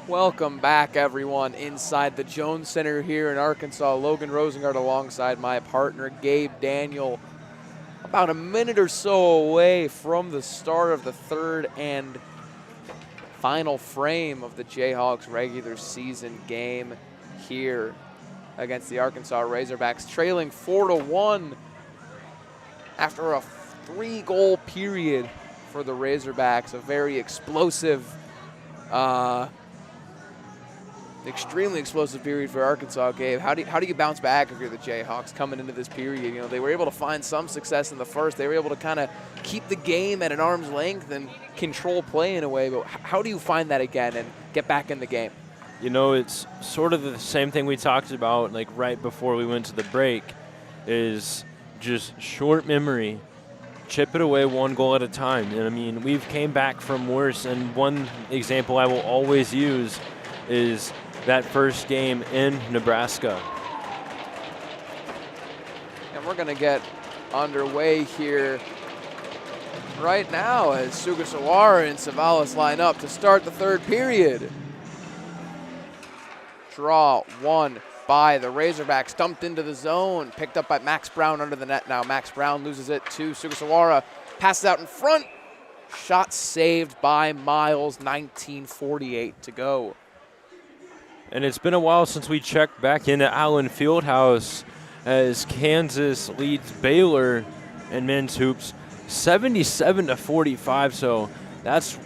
Welcome back, everyone, inside the Jones Center here in Arkansas. Logan Rosengard alongside my partner, Gabe Daniel. About a minute or so away from the start of the third and final frame of the Jayhawks regular season game here against the Arkansas Razorbacks, trailing 4-1 after a 3-goal period for the Razorbacks. A very explosive, extremely explosive period for Arkansas. Gabe, how do you bounce back if you're the Jayhawks coming into this period? You know, they were able to find some success in the first. They were able to kind of keep the game at an arm's length and control play in a way, but how do you find that again and get back in the game? You know, it's sort of the same thing we talked about like right before we went to the break, is just short memory, chip it away 1 goal at a time. And I mean, we've came back from worse, and one example I will always use is that first game in Nebraska. And we're going to get underway here right now as Sugasawara and Savalas line up to start the third period. Draw one by the Razorbacks, dumped into the zone, picked up by Max Brown under the net now. Max Brown loses it to Sugasawara, passes out in front, shot saved by Miles, 19:48 to go. And it's been a while since we checked back into Allen Fieldhouse as Kansas leads Baylor in men's hoops 77-45. So that's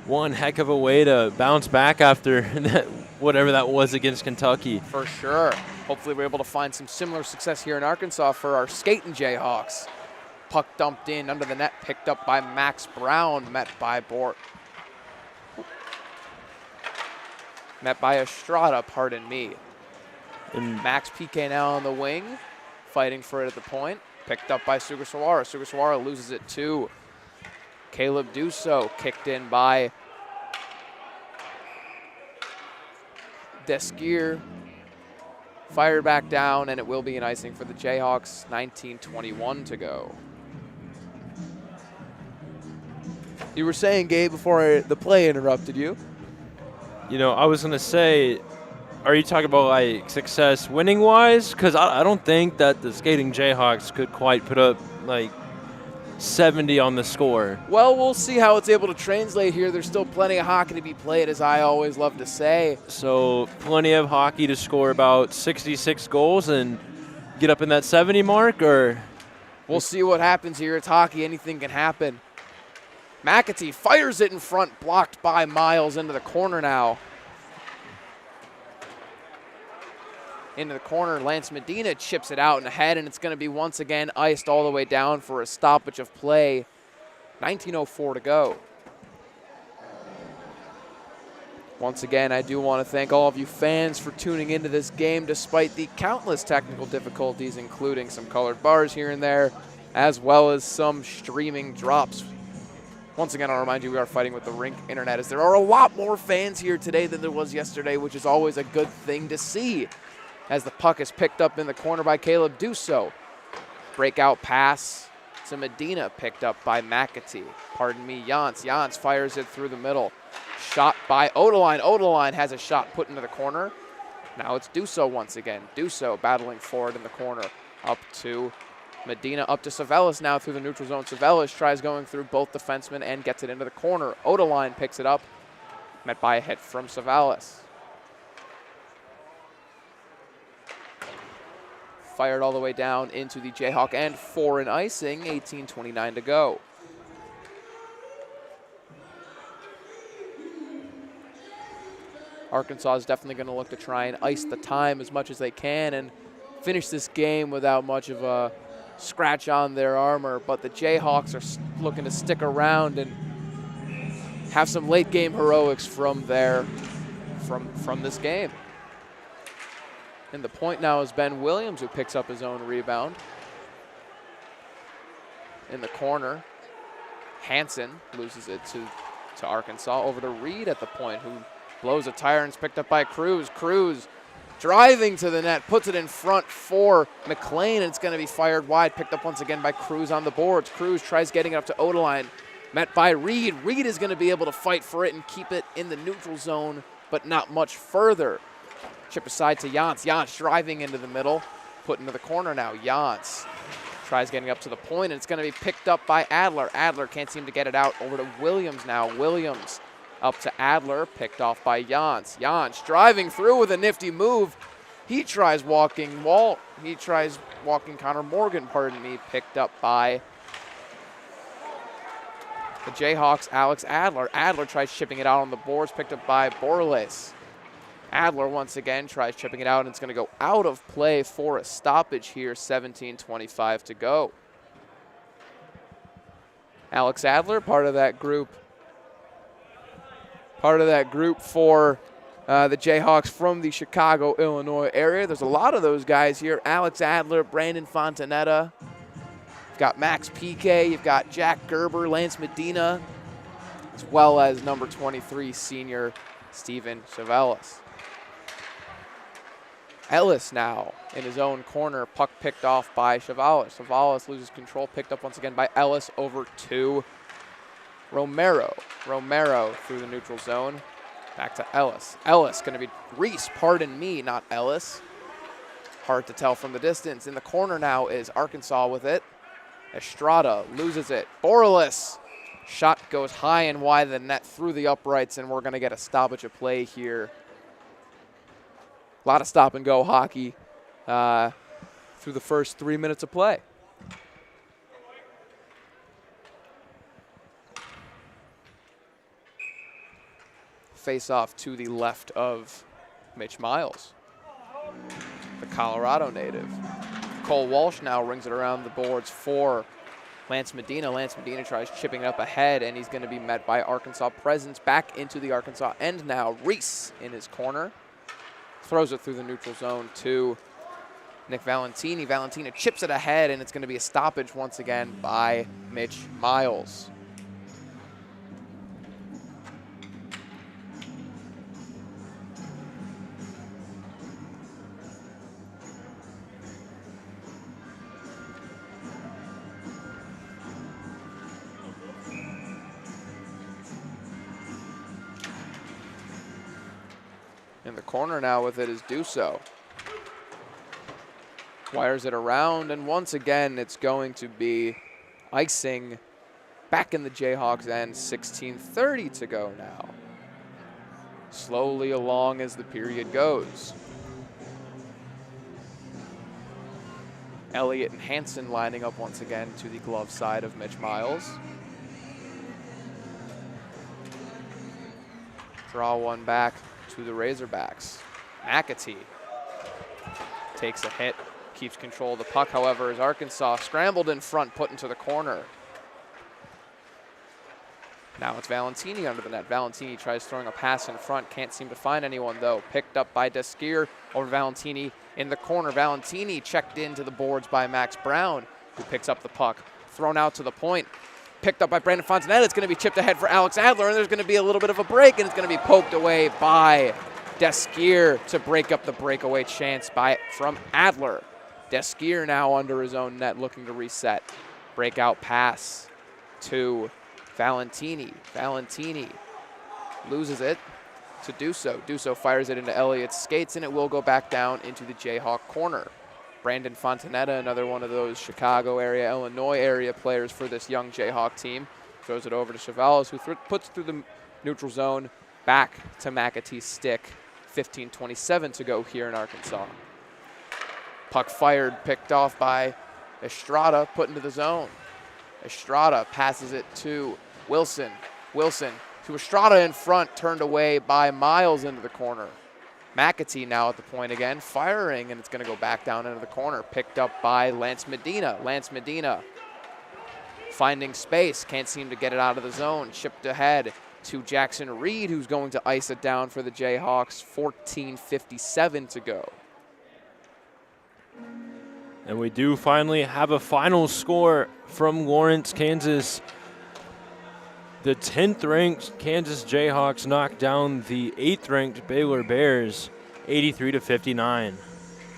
one heck of a way to bounce back after that, whatever that was against Kentucky. For sure. Hopefully we're able to find some similar success here in Arkansas for our skating Jayhawks. Puck dumped in under the net, picked up by Max Brown, met by Estrada, pardon me. And Max PK now on the wing, fighting for it at the point. Picked up by Sugasawara. Sugasawara loses it to Caleb Dusso, kicked in by Desquier. Fired back down, and it will be an icing for the Jayhawks, 19:21 to go. You were saying, Gabe, before the play interrupted you. you know, I was going to say, are you talking about like success winning wise? Because I don't think that the skating Jayhawks could quite put up like 70 on the score. Well, we'll see how it's able to translate here. There's still plenty of hockey to be played, as I always love to say. So plenty of hockey to score about 66 goals and get up in that 70 mark, or? We'll see what happens here. It's hockey. Anything can happen. McAtee fires it in front, blocked by Miles into the corner now. Into the corner, Lance Medina chips it out and ahead, and it's going to be once again iced all the way down for a stoppage of play. 19:04 to go. Once again, I do want to thank all of you fans for tuning into this game despite the countless technical difficulties, including some colored bars here and there, as well as some streaming drops. Once again, I'll remind you we are fighting with the rink internet, as there are a lot more fans here today than there was yesterday, which is always a good thing to see. As the puck is picked up in the corner by Caleb Dusso. Breakout pass to Medina, picked up by McAtee. Pardon me, Jans. Jans fires it through the middle. Shot by Odeline. Odeline has a shot put into the corner. Now it's Dusso once again. Dusso battling forward in the corner. Up to Medina, up to Savalas now through the neutral zone. Savalas tries going through both defensemen and gets it into the corner. Odeline picks it up. Met by a hit from Savalas. Fired all the way down into the Jayhawk end for an icing, 18:29 to go. Arkansas is definitely going to look to try and ice the time as much as they can and finish this game without much of a scratch on their armor, but the Jayhawks are looking to stick around and have some late game heroics from this game. And the point now is Ben Williams, who picks up his own rebound. In the corner, Hansen loses it to Arkansas. Over to Reed at the point, who blows a tire and is picked up by Cruz. Cruz driving to the net, puts it in front for McLean, and it's going to be fired wide. Picked up once again by Cruz on the boards. Cruz tries getting it up to Odeline, met by Reed. Reed is going to be able to fight for it and keep it in the neutral zone but not much further. Chip aside to Jans. Jans driving into the middle, put into the corner now. Jans tries getting up to the point, and it's going to be picked up by Adler. Adler can't seem to get it out. Over to Williams now. Williams up to Adler, picked off by Jans. Jans driving through with a nifty move. He tries walking Connor Morgan, pardon me, picked up by the Jayhawks' Alex Adler. Adler tries chipping it out on the boards, picked up by Borles. Adler once again tries chipping it out, and it's going to go out of play for a stoppage here, 17:25 to go. Alex Adler, part of that group for the Jayhawks from the Chicago, Illinois area. There's a lot of those guys here. Alex Adler, Brandon Fontanetta. You've got Max Piquet. You've got Jack Gerber, Lance Medina, as well as number 23 senior Steven Chevelis. Ellis now in his own corner. Puck picked off by Chevelis. Chevelis loses control, picked up once again by Ellis over to Romero. Romero through the neutral zone. Back to Ellis. Ellis going to be Reese, pardon me, not Ellis. Hard to tell from the distance. In the corner now is Arkansas with it. Estrada loses it. Borles. Shot goes high and wide of the net through the uprights, and we're going to get a stoppage of play here. A lot of stop and go hockey through the first 3 minutes of play. Face off to the left of Mitch Miles, the Colorado native. Cole Walsh now rings it around the boards for Lance Medina. Lance Medina tries chipping it up ahead, and he's going to be met by Arkansas presence back into the Arkansas end now. Reese in his corner. Throws it through the neutral zone to Nick Valentini. Valentina chips it ahead, and it's going to be a stoppage once again by Mitch Miles. In the corner now with it is Duso. Wires it around, and once again it's going to be icing back in the Jayhawks end. 16:30 to go now. Slowly along as the period goes. Elliott and Hansen lining up once again to the glove side of Mitch Miles. Draw one back to the Razorbacks. McAtee takes a hit, keeps control of the puck, however, as Arkansas scrambled in front, put into the corner. Now it's Valentini under the net. Valentini tries throwing a pass in front, can't seem to find anyone though. Picked up by Desquier over Valentini in the corner. Valentini checked into the boards by Max Brown, who picks up the puck. Thrown out to the point. Picked up by Brandon Fontanetta. It's going to be chipped ahead for Alex Adler, and there's going to be a little bit of a break, and it's going to be poked away by Desquier to break up the breakaway chance from Adler. Desquier now under his own net looking to reset. Breakout pass to Valentini. Valentini loses it to Duso. Duso fires it into Elliott's skates, and it will go back down into the Jayhawk corner. Brandon Fontanetta, another one of those Chicago area, Illinois area players for this young Jayhawk team, throws it over to Chevelis, who puts through the neutral zone, back to McAtee's stick. 15:27 to go here in Arkansas. Puck fired, picked off by Estrada, put into the zone. Estrada passes it to Wilson. Wilson to Estrada in front, turned away by Miles into the corner. McAtee now at the point again, firing, and it's going to go back down into the corner. Picked up by Lance Medina. Lance Medina finding space, can't seem to get it out of the zone. Chipped ahead to Jackson Reed, who's going to ice it down for the Jayhawks. 14:57 to go. And we do finally have a final score from Lawrence, Kansas. The 10th-ranked Kansas Jayhawks knocked down the 8th-ranked Baylor Bears, 83-59.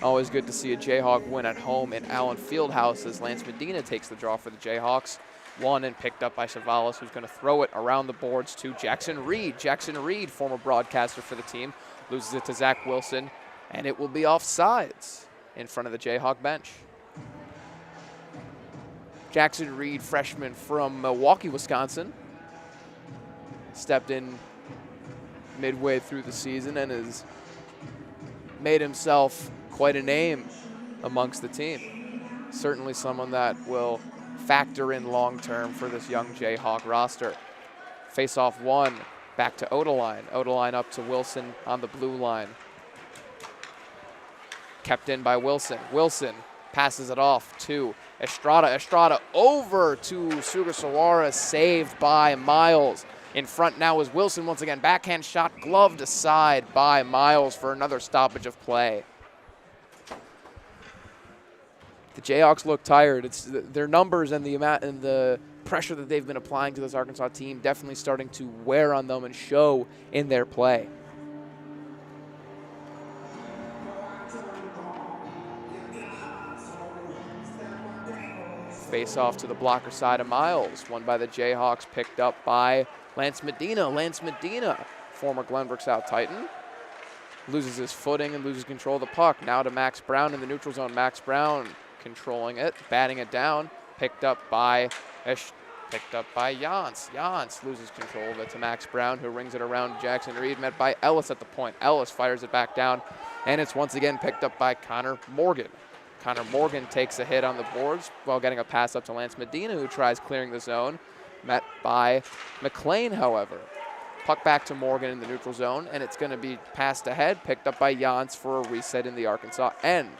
Always good to see a Jayhawk win at home in Allen Fieldhouse as Lance Medina takes the draw for the Jayhawks. One and picked up by Chavalis, who's going to throw it around the boards to Jackson Reed. Jackson Reed, former broadcaster for the team, loses it to Zach Wilson, and it will be offsides in front of the Jayhawk bench. Jackson Reed, freshman from Milwaukee, Wisconsin, stepped in midway through the season and has made himself quite a name amongst the team. Certainly someone that will factor in long-term for this young Jayhawk roster. Face-off one, back to Odeline. Odeline up to Wilson on the blue line. Kept in by Wilson. Wilson passes it off to Estrada. Estrada over to Sugasawara, saved by Miles. In front now is Wilson once again. Backhand shot gloved aside by Miles for another stoppage of play. The Jayhawks look tired. It's their numbers and the amount and the pressure that they've been applying to this Arkansas team definitely starting to wear on them and show in their play. Face off to the blocker side of Miles. One by the Jayhawks, picked up by Lance Medina. Lance Medina, former Glenbrook South Titan, loses his footing and loses control of the puck. Now to Max Brown in the neutral zone. Max Brown controlling it, batting it down, picked up by Jans. Jans loses control of it to Max Brown, who rings it around Jackson Reed, met by Ellis at the point. Ellis fires it back down, and it's once again picked up by Connor Morgan. Connor Morgan takes a hit on the boards while getting a pass up to Lance Medina, who tries clearing the zone, met by McLean, however. Puck back to Morgan in the neutral zone, and it's going to be passed ahead, picked up by Jans for a reset in the Arkansas end.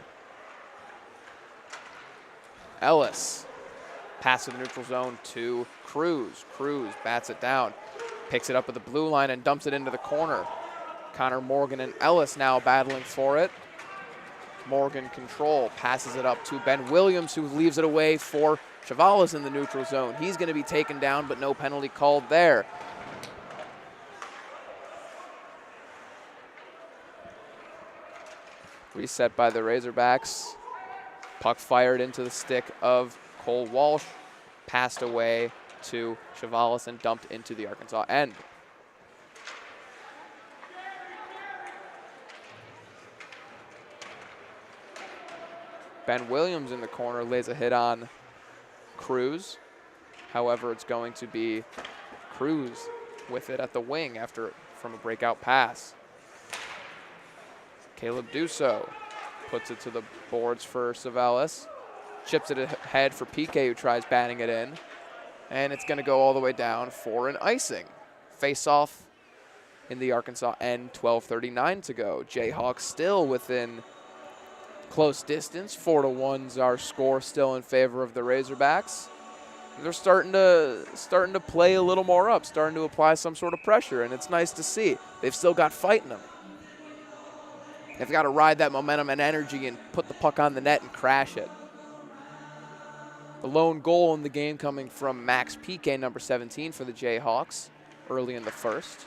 Ellis, pass to the neutral zone to Cruz. Cruz bats it down, picks it up at the blue line and dumps it into the corner. Connor Morgan and Ellis now battling for it. Morgan control, passes it up to Ben Williams, who leaves it away for Chavalis in the neutral zone. He's going to be taken down, but no penalty called there. Reset by the Razorbacks. Puck fired into the stick of Cole Walsh, passed away to Chavalis and dumped into the Arkansas end. Ben Williams in the corner lays a hit on Cruz. However, it's going to be Cruz with it at the wing from a breakout pass. Caleb Dusso puts it to the boards for Savalas. Chips it ahead for PK, who tries batting it in. And it's going to go all the way down for an icing. Face-off in the Arkansas end, 12:39 to go. Jayhawks still within close distance. 4-1's our score, still in favor of the Razorbacks. They're starting to play a little more up, starting to apply some sort of pressure, and it's nice to see. They've still got fight in them. They've got to ride that momentum and energy and put the puck on the net and crash it. The lone goal in the game coming from Max PK, number 17 for the Jayhawks, early in the first.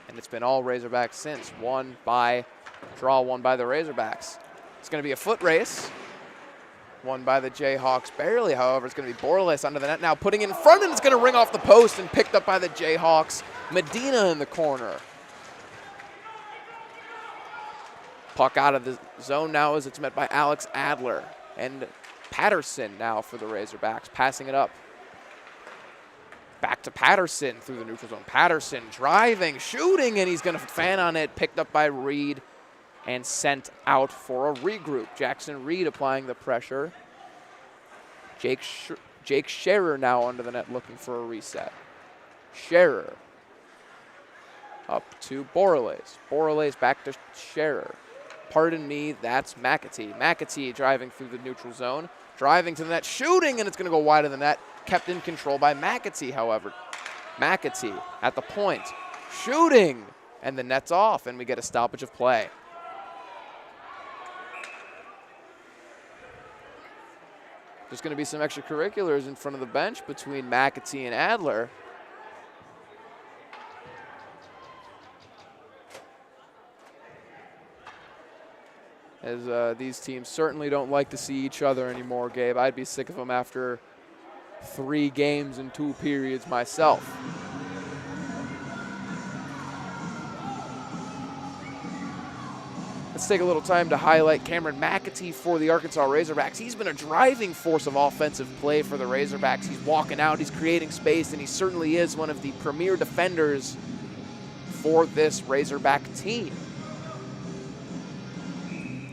And it's been all Razorbacks since. Won by the Razorbacks. It's going to be a foot race. Won by the Jayhawks barely, however. It's going to be Borles under the net now, putting in front, and it's going to ring off the post and picked up by the Jayhawks. Medina in the corner. Puck out of the zone now as it's met by Alex Adler. And Patterson now for the Razorbacks, passing it up. Back to Patterson through the neutral zone. Patterson driving, shooting, and he's going to fan on it. Picked up by Reed and sent out for a regroup. Jackson Reed applying the pressure. Jake Scherer now under the net looking for a reset. Scherer up to Borles. Borles back to Scherer. Pardon me, that's McAtee. McAtee driving through the neutral zone. Driving to the net, shooting, and it's going to go wide of the net. Kept in control by McAtee, however. McAtee at the point, shooting, and the net's off, and we get a stoppage of play. There's going to be some extracurriculars in front of the bench between McAtee and Adler. As these teams certainly don't like to see each other anymore, Gabe. I'd be sick of them after 3 games in 2 periods myself. Let's take a little time to highlight Cameron McAtee for the Arkansas Razorbacks. He's been a driving force of offensive play for the Razorbacks. He's walking out, he's creating space, and he certainly is one of the premier defenders for this Razorback team.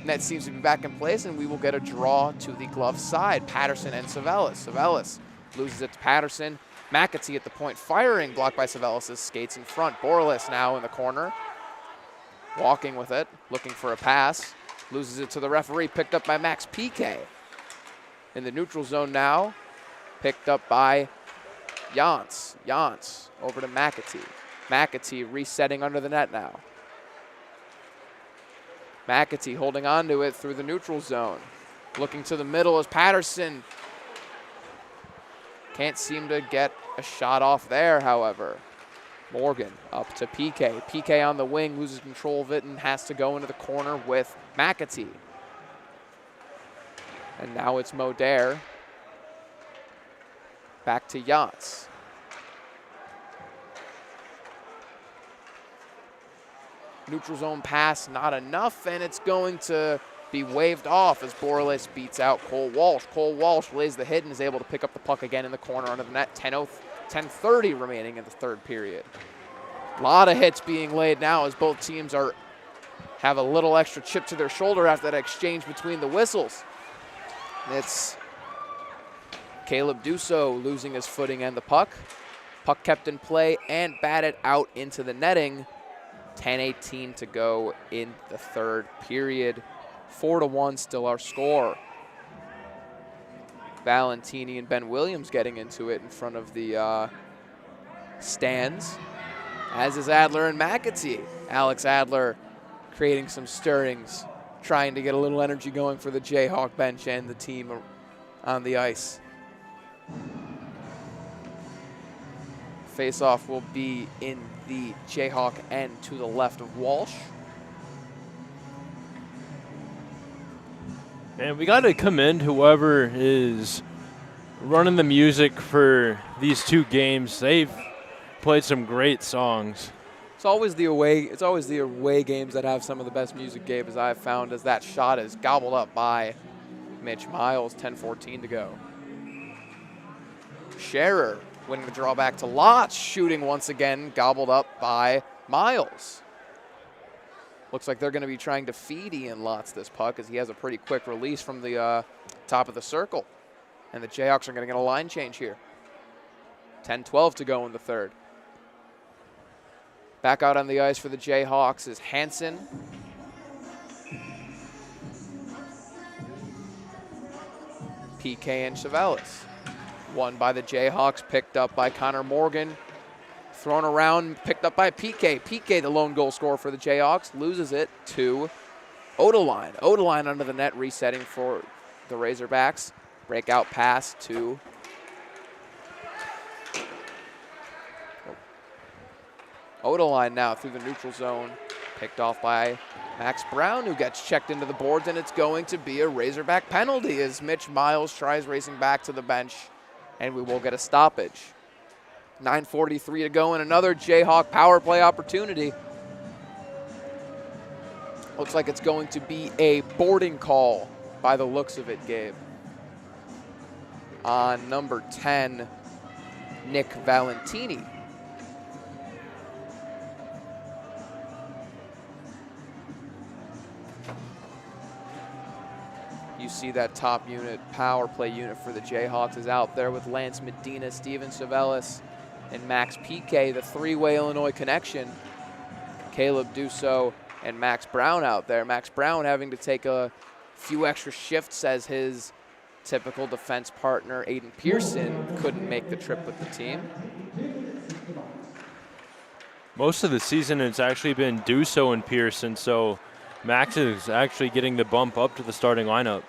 Net seems to be back in place, and we will get a draw to the glove side. Patterson and Savelis. Savelis loses it to Patterson. McAtee at the point, firing, blocked by Savelis' skates in front. Borles now in the corner, walking with it, looking for a pass. Loses it to the referee, picked up by Max Piquet. In the neutral zone now, picked up by Jans. Jans over to McAtee. McAtee resetting under the net now. McAtee holding on to it through the neutral zone. Looking to the middle as Patterson can't seem to get a shot off there, however. Morgan up to PK. PK on the wing, loses control of it and has to go into the corner with McAtee. And now it's Modere. Back to Yachts. Neutral zone pass, not enough, and it's going to be waved off as Borles beats out Cole Walsh. Cole Walsh lays the hit and is able to pick up the puck again in the corner under the net. 10:30 remaining in the third period. A lot of hits being laid now as both teams have a little extra chip to their shoulder after that exchange between the whistles. It's Caleb Dussault losing his footing and the puck. Puck kept in play and batted out into the netting. 10:18 to go in the third period. 4-1 still our score. Valentini and Ben Williams getting into it in front of the stands, as is Adler and McAtee. Alex Adler creating some stirrings, trying to get a little energy going for the Jayhawk bench and the team on the ice. Face-off will be in the Jayhawk end to the left of Walsh. And we got to commend whoever is running the music for these 2 games. They've played some great songs. It's always the away games that have some of the best music, Gabe, as I've found, as that shot is gobbled up by Mitch Miles. 10:14 to go. Scherer winning the draw back to Lotz, shooting once again, gobbled up by Miles. Looks like they're going to be trying to feed Ian Lotz this puck, as he has a pretty quick release from the top of the circle. And the Jayhawks are going to get a line change here. 10:12 to go in the third. Back out on the ice for the Jayhawks is Hansen. PK and Savelis. Won by the Jayhawks, picked up by Connor Morgan. Thrown around, picked up by PK. PK, the lone goal scorer for the Jayhawks, loses it to Odeline. Odeline under the net, resetting for the Razorbacks. Breakout pass to Odeline now through the neutral zone. Picked off by Max Brown, who gets checked into the boards, and it's going to be a Razorback penalty as Mitch Miles tries racing back to the bench, and we will get a stoppage. 9:43 to go and another Jayhawk power play opportunity. Looks like it's going to be a boarding call by the looks of it, Gabe. On number 10, Nick Valentini. You see that top unit, power play unit for the Jayhawks is out there with Lance Medina, Steven Savelis, and Max Piquet, the 3-way Illinois connection. Caleb Dussault and Max Brown out there. Max Brown having to take a few extra shifts as his typical defense partner, Aiden Pearson, couldn't make the trip with the team. Most of the season it's actually been Dussault and Pearson, so Max is actually getting the bump up to the starting lineup.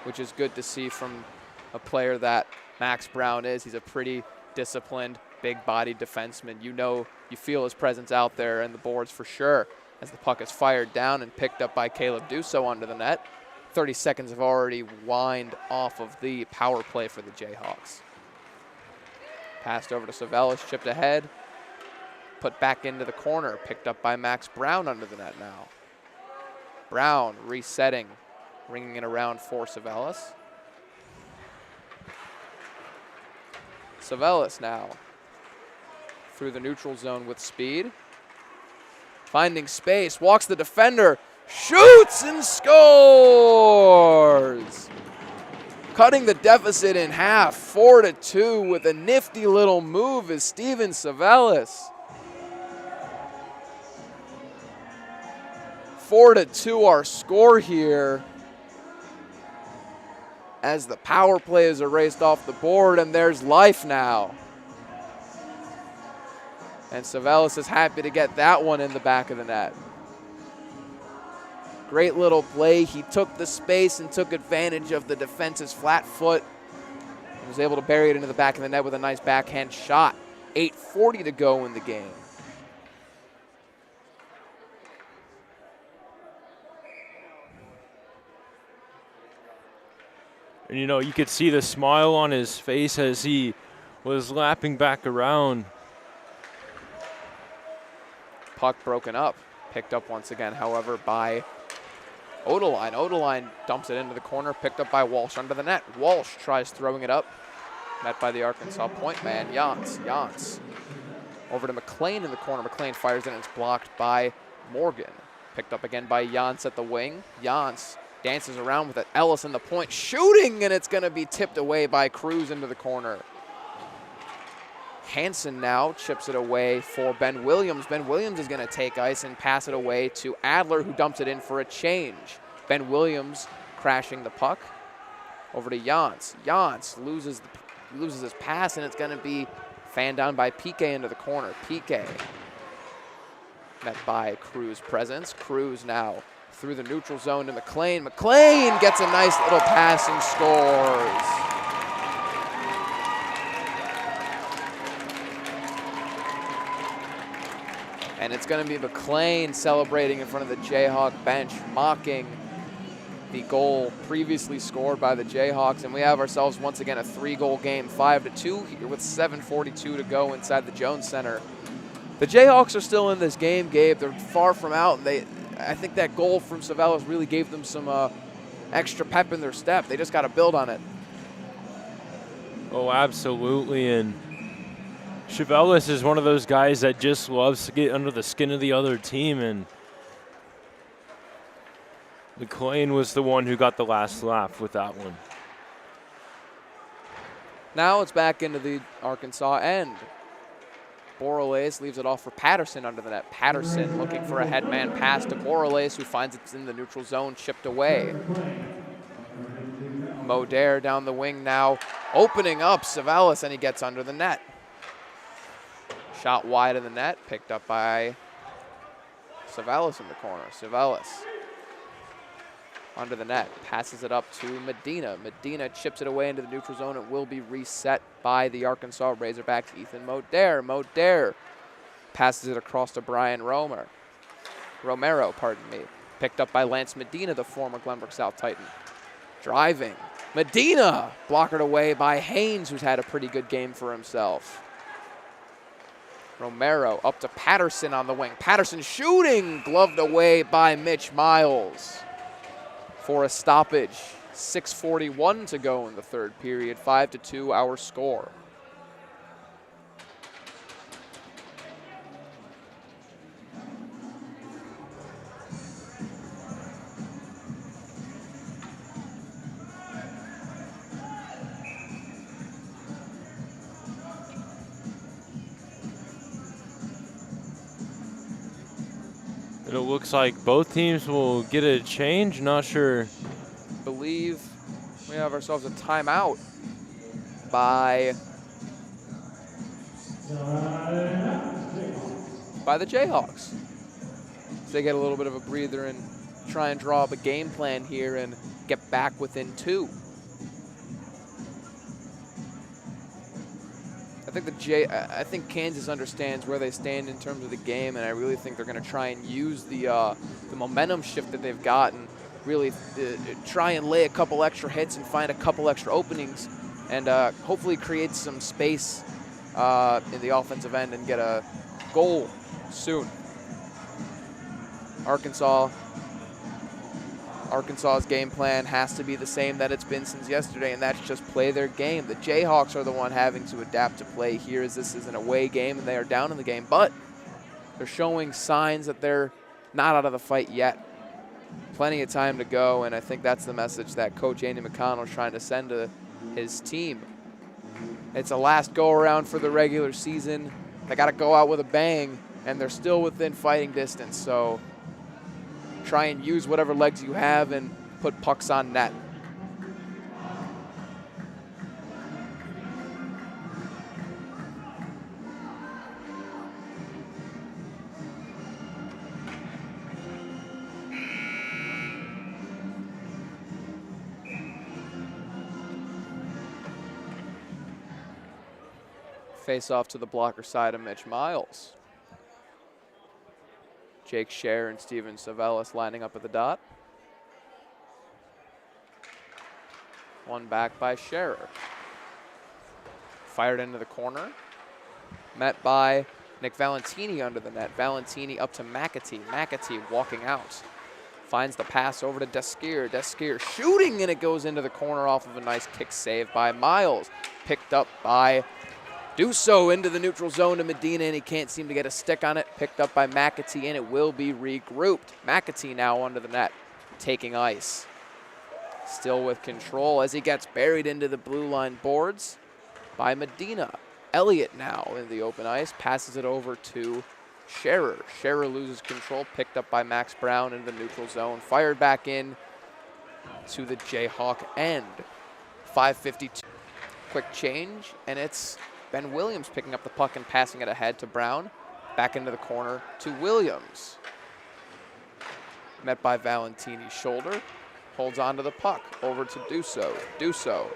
Which is good to see from a player that Max Brown is. He's a pretty disciplined, big-bodied defenseman. You feel his presence out there in the boards for sure as the puck is fired down and picked up by Caleb Dussault under the net. 30 seconds have already wind off of the power play for the Jayhawks. Passed over to Savelis, chipped ahead. Put back into the corner, picked up by Max Brown under the net now. Brown resetting, ringing it around for Savelis. Savelis now through the neutral zone with speed. Finding space, walks the defender, shoots and scores! Cutting the deficit in half, 4-2 with a nifty little move is Steven Savelis. 4-2 our score here as the power play is erased off the board, and there's life now. And Savelis is happy to get that one in the back of the net. Great little play. He took the space and took advantage of the defense's flat foot and was able to bury it into the back of the net with a nice backhand shot. 8:40 to go in the game. And, you know, you could see the smile on his face as he was lapping back around. Puck broken up. Picked up once again, however, by Odeline. Odeline dumps it into the corner, picked up by Walsh under the net. Walsh tries throwing it up. Met by the Arkansas point man, Jans. Over to McLean in the corner. McLean fires in and it's blocked by Morgan. Picked up again by Jans at the wing. Jans dances around with it. Ellis in the point, shooting, and it's going to be tipped away by Cruz into the corner. Hansen now chips it away for Ben Williams. Ben Williams is going to take ice and pass it away to Adler, who dumps it in for a change. Ben Williams crashing the puck over to Jans. Jans loses his pass, and it's going to be fanned down by Piqué into the corner. Piqué met by Cruz' presence. Cruz now through the neutral zone to McLean. McLean gets a nice little pass and scores. And it's going to be McLean celebrating in front of the Jayhawk bench, mocking the goal previously scored by the Jayhawks. And we have ourselves once again a 3-goal game, 5-2 here with 7:42 to go inside the Jones Center. The Jayhawks are still in this game, Gabe. They're far from out. And I think that goal from Savelis really gave them some extra pep in their step. They just got to build on it. Oh, absolutely. And Savelis is one of those guys that just loves to get under the skin of the other team, and McLean was the one who got the last laugh with that one. Now it's back into the Arkansas end. Borrelais leaves it off for Patterson under the net. Patterson looking for a headman pass to Borrelais, who finds it's in the neutral zone, chipped away. Modair down the wing now, opening up Savelis, and he gets under the net. Shot wide of the net, picked up by Savelis in the corner. Savelis under the net, passes it up to Medina. Medina chips it away into the neutral zone. It will be reset by the Arkansas Razorbacks, Ethan Modair. Modair passes it across to Brian Romero, picked up by Lance Medina, the former Glenbrook South Titan. Driving, Medina, blockered away by Haynes, who's had a pretty good game for himself. Romero up to Patterson on the wing. Patterson shooting, gloved away by Mitch Miles for a stoppage. 6:41 to go in the third period. 5-2 our score. It looks like both teams will get a change. Not sure. Believe we have ourselves a timeout by the Jayhawks. So they get a little bit of a breather and try and draw up a game plan here and get back within 2. I think Kansas understands where they stand in terms of the game, and I really think they're going to try and use the momentum shift that they've got and really try and lay a couple extra hits and find a couple extra openings and hopefully create some space in the offensive end and get a goal soon. Arkansas's game plan has to be the same that it's been since yesterday, and that's just play their game. The Jayhawks are the one having to adapt to play here, as this is an away game and they are down in the game, but they're showing signs that they're not out of the fight yet. Plenty of time to go, and I think that's the message that Coach Andy McConnell is trying to send to his team. It's a last go-around for the regular season. They got to go out with a bang, and they're still within fighting distance, so try and use whatever legs you have and put pucks on net. Face off to the blocker side of Mitch Miles. Jake Scher and Steven Savelis lining up at the dot. One back by Scherer. Fired into the corner. Met by Nick Valentini under the net. Valentini up to McAtee. McAtee walking out. Finds the pass over to Desquier. Desquier shooting, and it goes into the corner off of a nice kick save by Miles. Picked up by Duso into the neutral zone to Medina, and he can't seem to get a stick on it. Picked up by McAtee, and it will be regrouped. McAtee now under the net, taking ice. Still with control as he gets buried into the blue line boards by Medina. Elliott now in the open ice, passes it over to Scherer. Scherer loses control, picked up by Max Brown in the neutral zone. Fired back in to the Jayhawk end. 5:52. Quick change, and it's Ben Williams picking up the puck and passing it ahead to Brown. Back into the corner to Williams. Met by Valentini's shoulder. Holds on to the puck. Over to Duso. Duso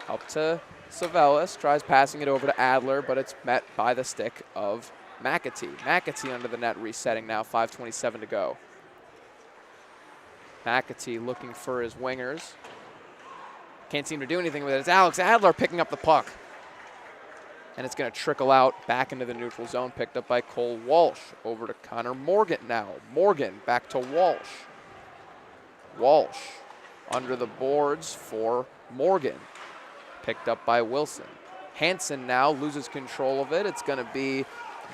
up to Savelis. Tries passing it over to Adler, but it's met by the stick of McAtee. McAtee under the net, resetting now. 5:27 to go. McAtee looking for his wingers. Can't seem to do anything with it. It's Alex Adler picking up the puck. And it's going to trickle out back into the neutral zone, picked up by Cole Walsh. Over to Connor Morgan now. Morgan back to Walsh. Walsh under the boards for Morgan. Picked up by Wilson. Hansen now loses control of it. It's going to be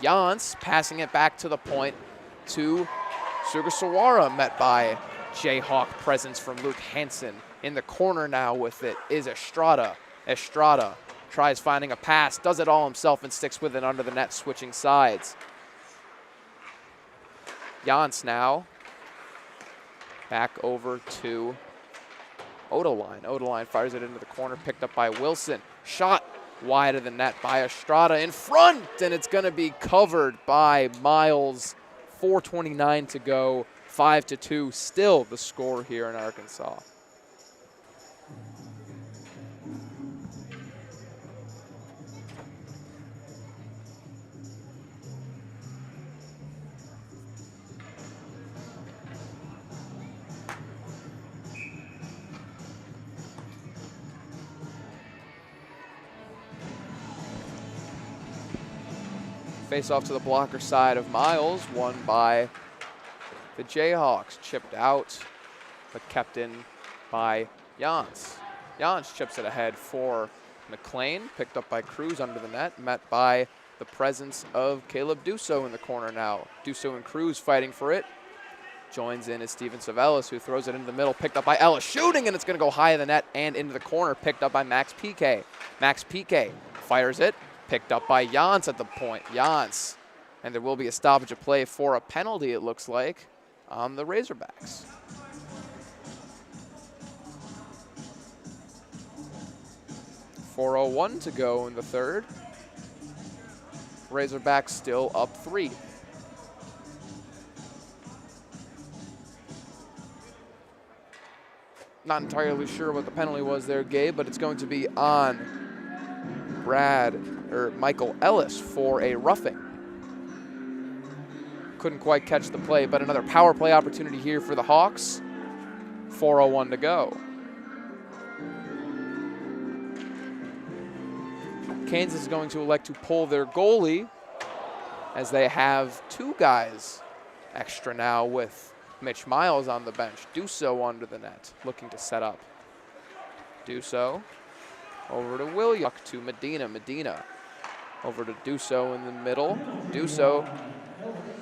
Jans passing it back to the point to Sugasawara, met by Jayhawk presence from Luke Hansen. In the corner now with it is Estrada. Estrada tries finding a pass, does it all himself and sticks with it under the net, switching sides. Jans now back over to Odoline. Odoline fires it into the corner, picked up by Wilson. Shot wide of the net by Estrada in front, and it's going to be covered by Miles. 4:29 to go, 5-2, still the score here in Arkansas. Face off to the blocker side of Miles, won by the Jayhawks. Chipped out, but kept in by Jans. Jans chips it ahead for McLean, picked up by Cruz under the net, met by the presence of Caleb Duso in the corner now. Duso and Cruz fighting for it. Joins in is Steven Savelis, who throws it into the middle, picked up by Ellis, shooting, and it's going to go high of the net and into the corner, picked up by Max Piquet. Max Piquet fires it. Picked up by Jans at the point. Jans. And there will be a stoppage of play for a penalty, it looks like, on the Razorbacks. .401 to go in the third. Razorbacks still up 3. Not entirely sure what the penalty was there, Gabe, but it's going to be on Michael Ellis for a roughing. Couldn't quite catch the play, but another power play opportunity here for the Hawks. 4:01 to go. Kansas is going to elect to pull their goalie as they have 2 guys extra now with Mitch Miles on the bench. Dusso under the net, looking to set up. Dusso over to Williams, to Medina. Medina over to Dusso in the middle. Dusso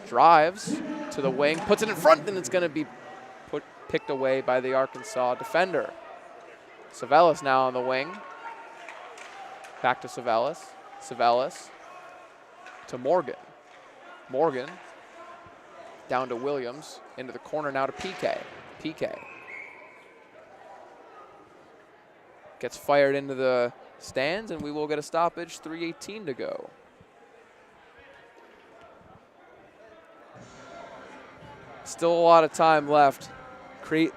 drives to the wing, puts it in front, and it's going to be picked away by the Arkansas defender. Savelis now on the wing. Back to Savelis. Savelis to Morgan. Morgan down to Williams. Into the corner now to PK. PK gets fired into the stands, and we will get a stoppage. 3:18 to go. Still a lot of time left.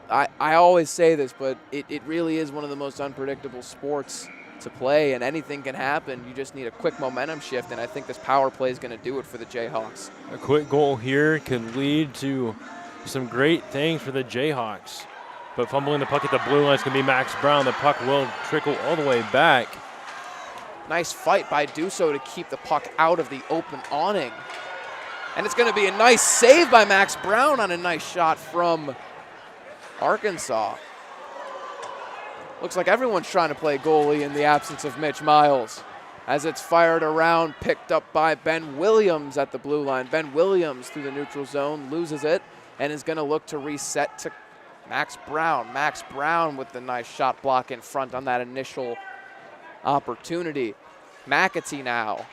I always say this, but it really is one of the most unpredictable sports to play, and anything can happen. You just need a quick momentum shift, and I think this power play is going to do it for the Jayhawks. A quick goal here could lead to some great things for the Jayhawks. But fumbling the puck at the blue line is going to be Max Brown. The puck will trickle all the way back. Nice fight by Dusso to keep the puck out of the open awning. And it's going to be a nice save by Max Brown on a nice shot from Arkansas. Looks like everyone's trying to play goalie in the absence of Mitch Miles. As it's fired around, picked up by Ben Williams at the blue line. Ben Williams through the neutral zone, loses it, and is going to look to reset to Max Brown. Max Brown with the nice shot block in front on that initial opportunity. McAtee now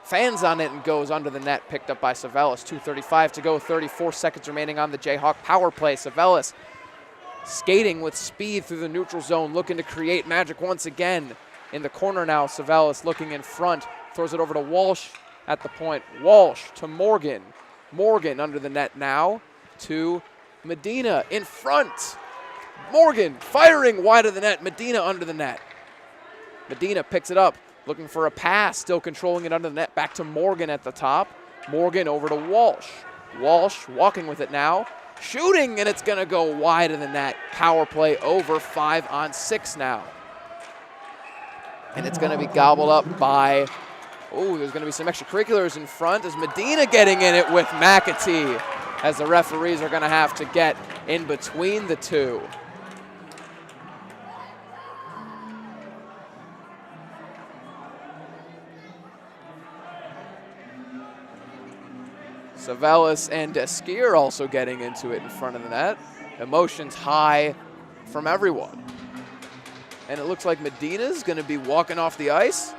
fans on it and goes under the net, picked up by Savelis. 2:35 to go, 34 seconds remaining on the Jayhawk power play. Savelis skating with speed through the neutral zone, looking to create magic once again. In the corner now, Savelis looking in front, throws it over to Walsh at the point. Walsh to Morgan. Morgan under the net now to Medina in front. Morgan firing wide of the net. Medina under the net. Medina picks it up, looking for a pass, still controlling it under the net. Back to Morgan at the top. Morgan over to Walsh. Walsh walking with it now. Shooting, and it's going to go wide of the net. Power play over, 5-on-6 now. And it's going to be gobbled up by, there's going to be some extracurriculars in front as Medina getting in it with McAtee, as the referees are going to have to get in between the two. Savelis and Deskier also getting into it in front of the net. Emotions high from everyone. And it looks like Medina's going to be walking off the ice.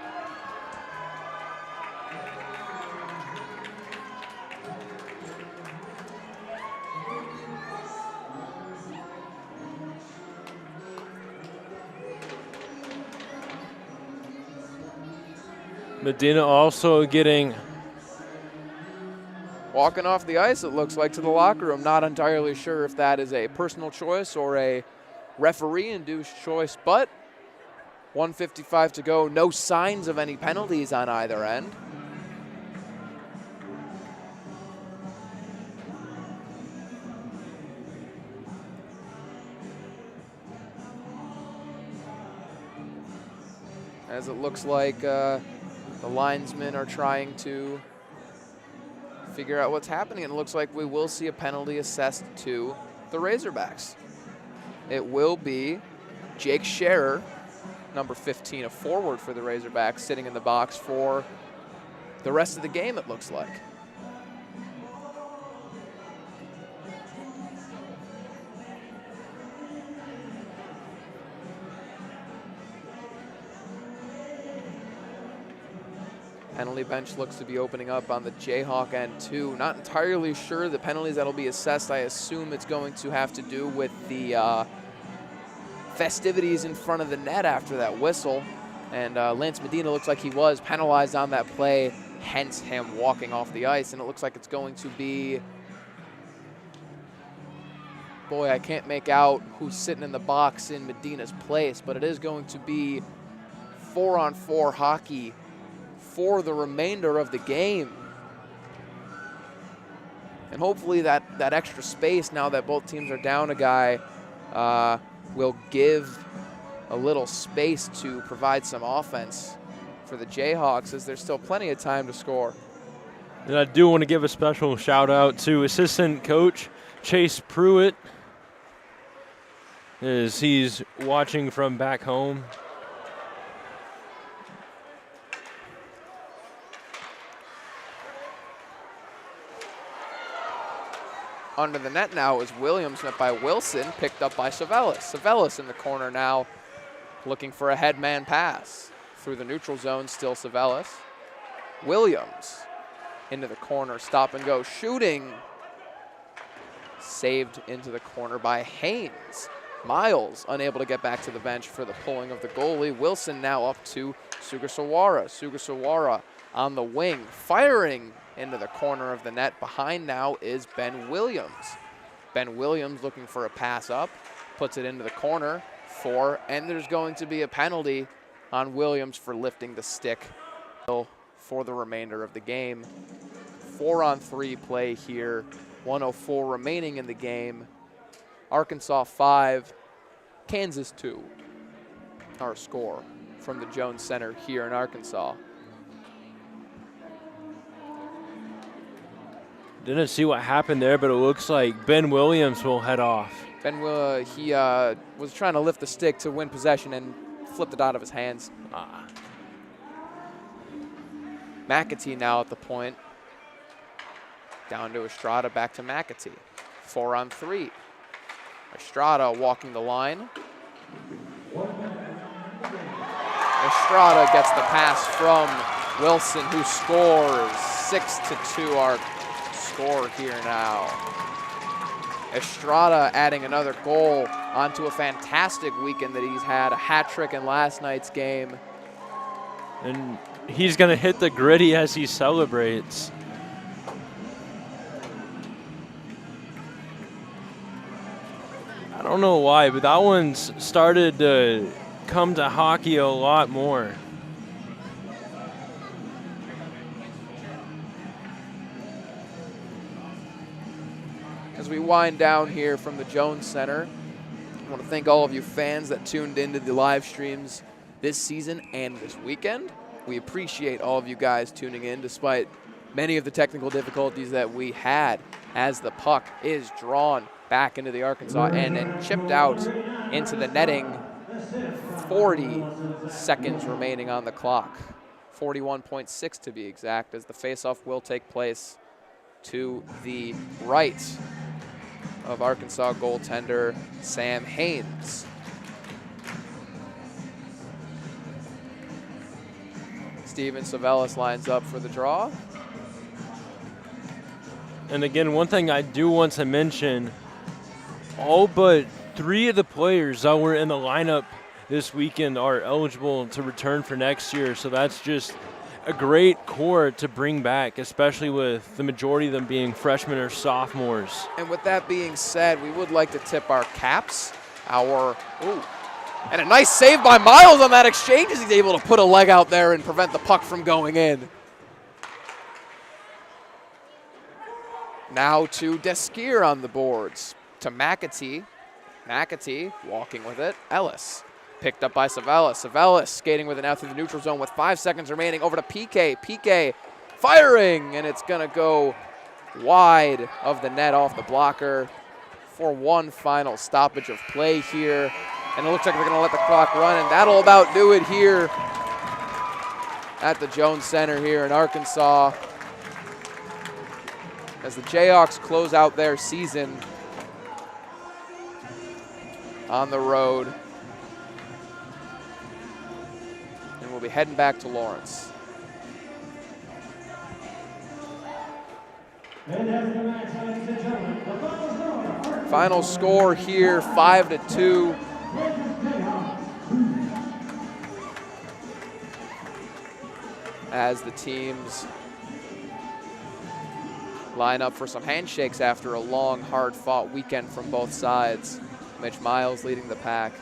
Medina also getting walking off the ice, it looks like, to the locker room. Not entirely sure if that is a personal choice or a referee-induced choice, but 1:55 to go. No signs of any penalties on either end. As it looks like the linesmen are trying to figure out what's happening. And it looks like we will see a penalty assessed to the Razorbacks. It will be Jake Scherer, number 15, a forward for the Razorbacks, sitting in the box for the rest of the game, it looks like. Penalty bench looks to be opening up on the Jayhawk end too. Not entirely sure the penalties that'll be assessed. I assume it's going to have to do with the festivities in front of the net after that whistle. And Lance Medina looks like he was penalized on that play, hence him walking off the ice. And it looks like it's going to be, boy, I can't make out who's sitting in the box in Medina's place, but it is going to be 4-on-4 hockey for the remainder of the game. And hopefully that extra space, now that both teams are down a guy, will give a little space to provide some offense for the Jayhawks, as there's still plenty of time to score. And I do want to give a special shout out to assistant coach Chase Pruitt, as he's watching from back home. Under the net now is Williams, met by Wilson, picked up by Savellis. Savellis in the corner now, looking for a headman pass. Through the neutral zone, still Savellis. Williams into the corner, stop and go, shooting. Saved into the corner by Haynes. Miles unable to get back to the bench for the pulling of the goalie. Wilson now up to Sugasawara. Sugasawara on the wing, firing into the corner of the net. Behind now is Ben Williams. Ben Williams looking for a pass up, puts it into the corner and there's going to be a penalty on Williams for lifting the stick for the remainder of the game. 4-on-3 play here, 1:04 remaining in the game. Arkansas 5, Kansas 2, our score from the Jones Center here in Arkansas. Didn't see what happened there, but it looks like Ben Williams will head off. He was trying to lift the stick to win possession and flipped it out of his hands. McAtee now at the point. Down to Estrada, back to McAtee. 4-on-3. Estrada walking the line. Estrada gets the pass from Wilson, who scores. 6-2 our score here now. Estrada adding another goal onto a fantastic weekend that he's had. A hat trick in last night's game. And he's going to hit the gritty as he celebrates. I don't know why, but that one's started to come to hockey a lot more. As we wind down here from the Jones Center, I want to thank all of you fans that tuned into the live streams this season and this weekend. We appreciate all of you guys tuning in despite many of the technical difficulties that we had, as the puck is drawn back into the Arkansas end and chipped out into the netting. 40 seconds remaining on the clock. 41.6 to be exact, as the faceoff will take place to the right of Arkansas goaltender Sam Haynes. Steven Savellis lines up for the draw. And again, one thing I do want to mention, all but 3 of the players that were in the lineup this weekend are eligible to return for next year. So that's just a great core to bring back, especially with the majority of them being freshmen or sophomores. And with that being said, we would like to tip our caps. And a nice save by Miles on that exchange, as he's able to put a leg out there and prevent the puck from going in. Now to Deskier on the boards. To McAtee. McAtee walking with it. Ellis picked up by Savellis. Savellis skating with it now through the neutral zone with 5 seconds remaining. Over to PK. PK firing, and it's going to go wide of the net off the blocker for one final stoppage of play here. And it looks like they're going to let the clock run, and that'll about do it here at the Jones Center here in Arkansas, as the Jayhawks close out their season on the road. And we'll be heading back to Lawrence. Final score here, 5-2. As the teams line up for some handshakes after a long, hard-fought weekend from both sides. Mitch Miles leading the pack.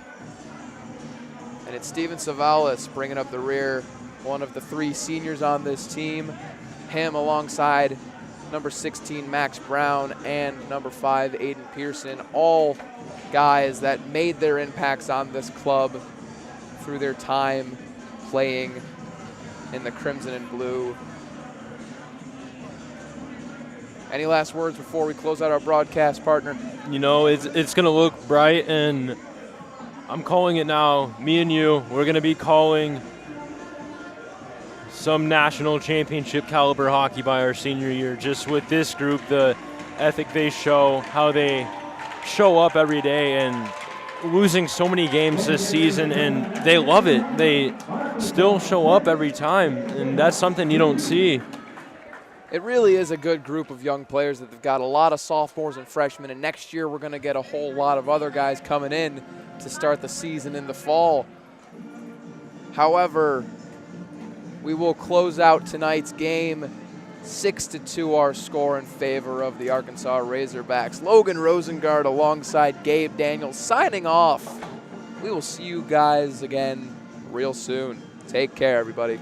And it's Steven Savellis bringing up the rear, one of the 3 seniors on this team. Him alongside number 16, Max Brown, and number 5, Aiden Pearson, all guys that made their impacts on this club through their time playing in the crimson and blue. Any last words before we close out our broadcast, partner? You know, it's going to look bright, and I'm calling it now. Me and you, we're going to be calling some national championship caliber hockey by our senior year. Just with this group, the ethic they show, how they show up every day, and losing so many games this season, and they love it. They still show up every time, and that's something you don't see. It really is a good group of young players that they've got a lot of sophomores and freshmen, and next year we're going to get a whole lot of other guys coming in to start the season in the fall. However, we will close out tonight's game 6-2 our score in favor of the Arkansas Razorbacks. Logan Rosengard alongside Gabe Daniels signing off. We will see you guys again real soon. Take care, everybody.